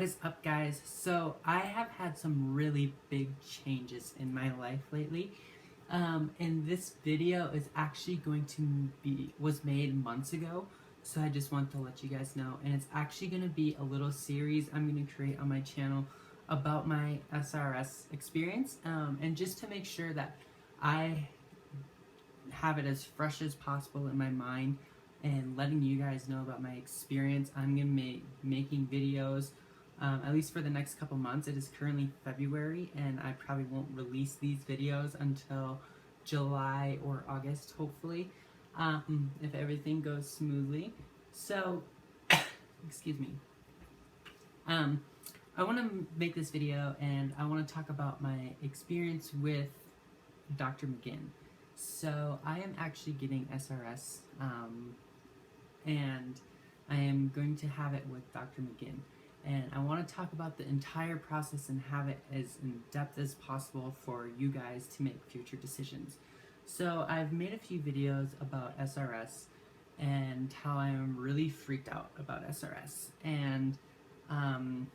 is up, guys? So I have had some really big changes in my life lately, and this video is actually was made months ago, so I just want to let you guys know. And it's actually going to be a little series I'm going to create on my channel about my SRS experience, and just to make sure that I have it as fresh as possible in my mind and letting you guys know about my experience. I'm going to be making videos at least for the next couple months. It is currently February, and I probably won't release these videos until July or August, hopefully, if everything goes smoothly. So, excuse me. I want to make this video, and I want to talk about my experience with Dr. McGinn. So, I am actually getting SRS, and I am going to have it with Dr. McGinn. And I want to talk about the entire process and have it as in-depth as possible for you guys to make future decisions. So I've made a few videos about SRS and how I am really freaked out about SRS. And I'm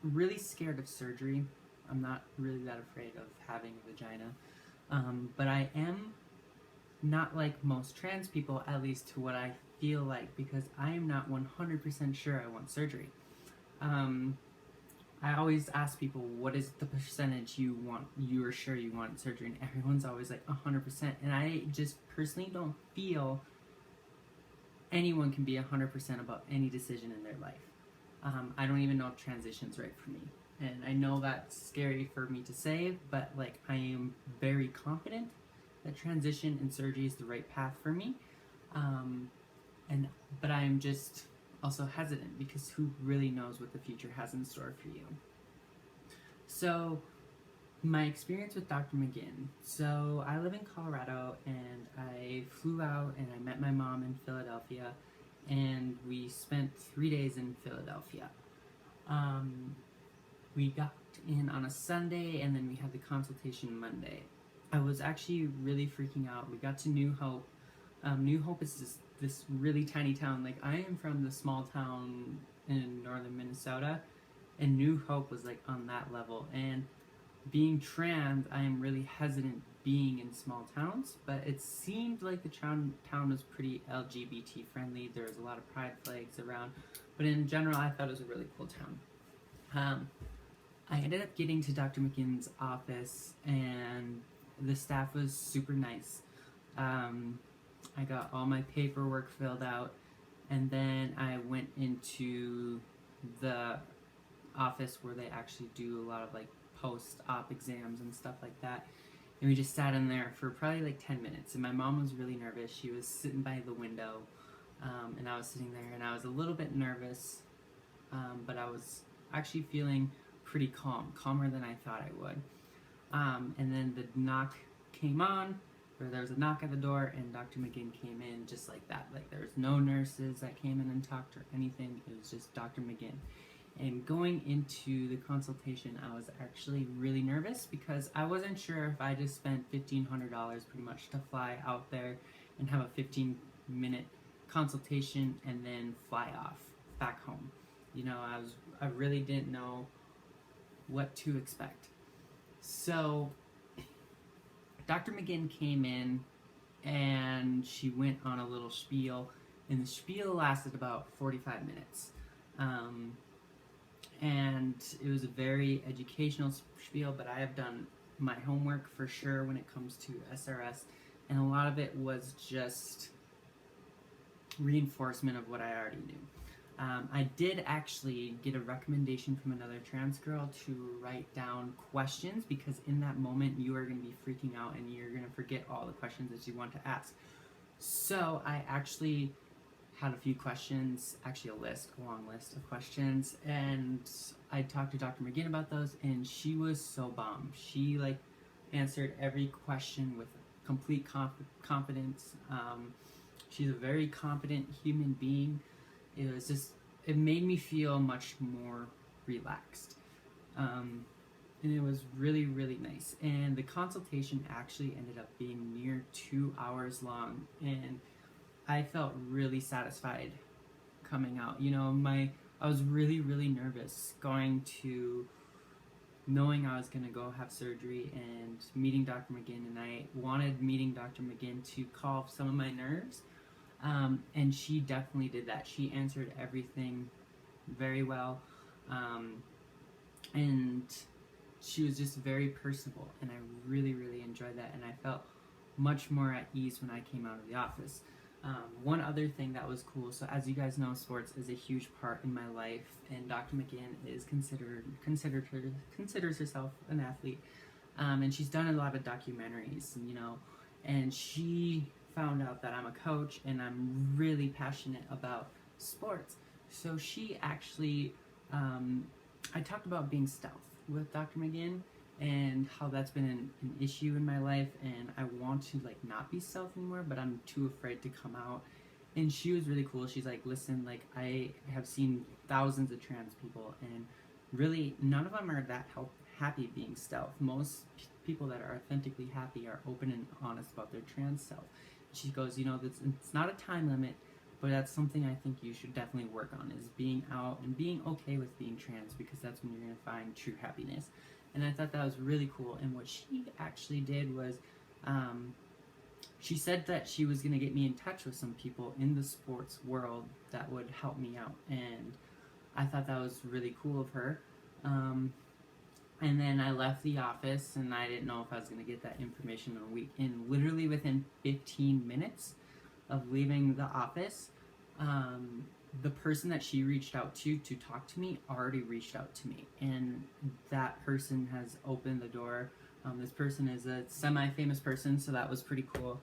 really scared of surgery. I'm not really that afraid of having a vagina. But I am not like most trans people, at least to what I feel like, because I am not 100% sure I want surgery. I always ask people, what is the percentage you are sure you want surgery, and everyone's always like 100%, and I just personally don't feel anyone can be 100% about any decision in their life. I don't even know if transition's right for me, and I know that's scary for me to say, but like I am very confident that transition and surgery is the right path for me. But I'm just also hesitant because who really knows what the future has in store for you. So, my experience with Dr. McGinn. So, I live in Colorado, and I flew out and I met my mom in Philadelphia, and we spent 3 days in Philadelphia. We got in on a Sunday, and then we had the consultation Monday. I was actually really freaking out. We got to New Hope. New Hope is this really tiny town. Like, I am from the small town in northern Minnesota, and New Hope was like on that level. And being trans, I am really hesitant being in small towns, but it seemed like the town was pretty LGBT friendly. There was a lot of pride flags around, but in general, I thought it was a really cool town. I ended up getting to Dr. McGinn's office, and the staff was super nice. I got all my paperwork filled out, and then I went into the office where they actually do a lot of like post-op exams and stuff like that, and we just sat in there for probably like 10 minutes, and my mom was really nervous. She was sitting by the window, and I was sitting there, and I was a little bit nervous, but I was actually feeling pretty calmer than I thought I would. And then the knock came on, or there was a knock at the door, and Dr. McGinn came in just like that. Like, there was no nurses that came in and talked or anything. It was just Dr. McGinn. And going into the consultation, I was actually really nervous because I wasn't sure if I just spent $1,500 pretty much to fly out there and have a 15-minute consultation and then fly off back home. You know, I really didn't know what to expect. So Dr. McGinn came in, and she went on a little spiel, and the spiel lasted about 45 minutes. And it was a very educational spiel, but I have done my homework for sure when it comes to SRS, and a lot of it was just reinforcement of what I already knew. I did actually get a recommendation from another trans girl to write down questions, because in that moment you are going to be freaking out and you're going to forget all the questions that you want to ask. So I actually had a few questions, actually a long list of questions, and I talked to Dr. McGinn about those, and she was so bomb. She like answered every question with complete confidence. She's a very competent human being. It made me feel much more relaxed. And it was really, really nice. And the consultation actually ended up being near 2 hours long, and I felt really satisfied coming out. You know, my I was really, really nervous knowing I was going to go have surgery and meeting Dr. McGinn, and I wanted meeting Dr. McGinn to calm some of my nerves, and she definitely did that. She answered everything very well, and she was just very personable, and I really, really enjoyed that, and I felt much more at ease when I came out of the office. One other thing that was cool, so as you guys know, sports is a huge part in my life, and Dr. McGinn is considers herself an athlete, and she's done a lot of documentaries, and she found out that I'm a coach and I'm really passionate about sports. So she actually, I talked about being stealth with Dr. McGinn and how that's been an issue in my life, and I want to not be stealth anymore, but I'm too afraid to come out. And she was really cool. She's like, listen, I have seen thousands of trans people, and really none of them are that happy being stealth. Most people that are authentically happy are open and honest about their trans self. She goes, it's not a time limit, but that's something I think you should definitely work on, is being out and being okay with being trans, because that's when you're going to find true happiness. And I thought that was really cool. And what she actually did was, she said that she was going to get me in touch with some people in the sports world that would help me out. And I thought that was really cool of her. And then I left the office, and I didn't know if I was going to get that information in a week. And literally within 15 minutes of leaving the office, the person that she reached out to talk to me already reached out to me. And that person has opened the door. This person is a semi-famous person, so that was pretty cool.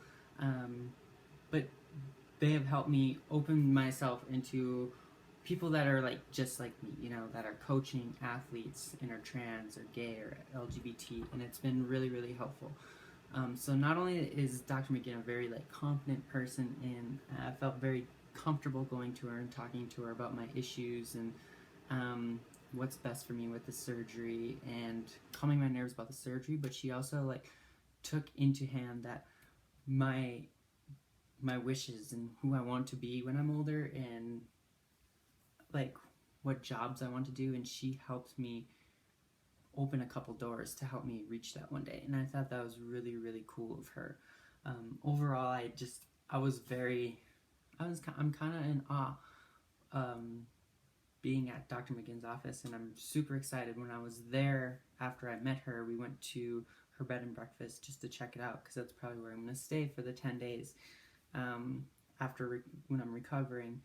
But they have helped me open myself into people that are just like me, that are coaching athletes and are trans or gay or LGBT, and it's been really, really helpful. So not only is Dr. McGinn a very confident person, and I felt very comfortable going to her and talking to her about my issues and what's best for me with the surgery and calming my nerves about the surgery, but she also took into hand that my wishes and who I want to be when I'm older, and what jobs I want to do, and she helped me open a couple doors to help me reach that one day. And I thought that was really, really cool of her. Overall, I'm kind of in awe being at Dr. McGinn's office, and I'm super excited. When I was there after I met her, we went to her bed and breakfast just to check it out, because that's probably where I'm going to stay for the 10 days when I'm recovering.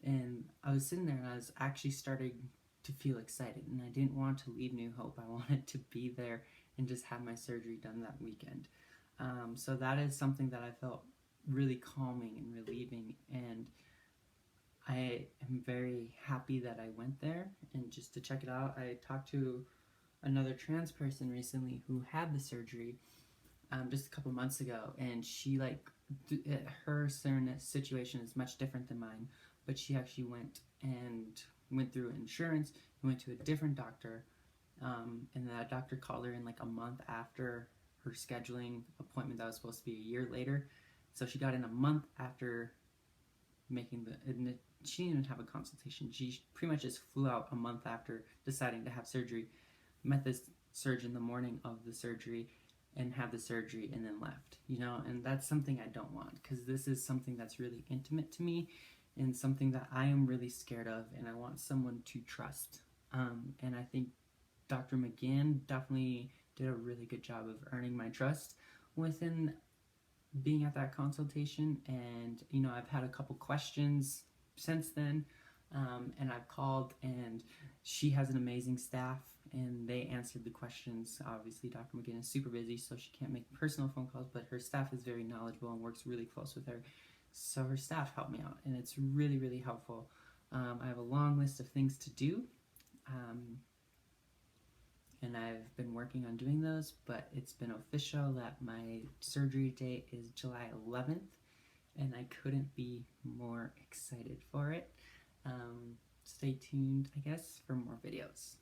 And I was sitting there, and I was actually starting to feel excited, and I didn't want to leave New Hope. I wanted to be there and just have my surgery done that weekend. So that is something that I felt really calming and relieving, and I am very happy that I went there. And just to check it out, I talked to another trans person recently who had the surgery just a couple months ago, and she her certain situation is much different than mine, but she actually went through insurance and went to a different doctor, and that doctor called her in a month after her scheduling appointment that was supposed to be a year later. So she got in a month after making she didn't even have a consultation. She pretty much just flew out a month after deciding to have surgery, met this surgeon the morning of the surgery, and had the surgery, and then left. And that's something I don't want, because this is something that's really intimate to me and something that I am really scared of, and I want someone to trust. And I think Dr. McGinn definitely did a really good job of earning my trust within being at that consultation. And I've had a couple questions since then, and I've called, and she has an amazing staff, and they answered the questions. Obviously, Dr. McGinn is super busy, so she can't make personal phone calls, but her staff is very knowledgeable and works really close with her. So her staff helped me out, and it's really, really helpful. I have a long list of things to do, and I've been working on doing those, but it's been official that my surgery date is July 11th, and I couldn't be more excited for it. Stay tuned, I guess, for more videos.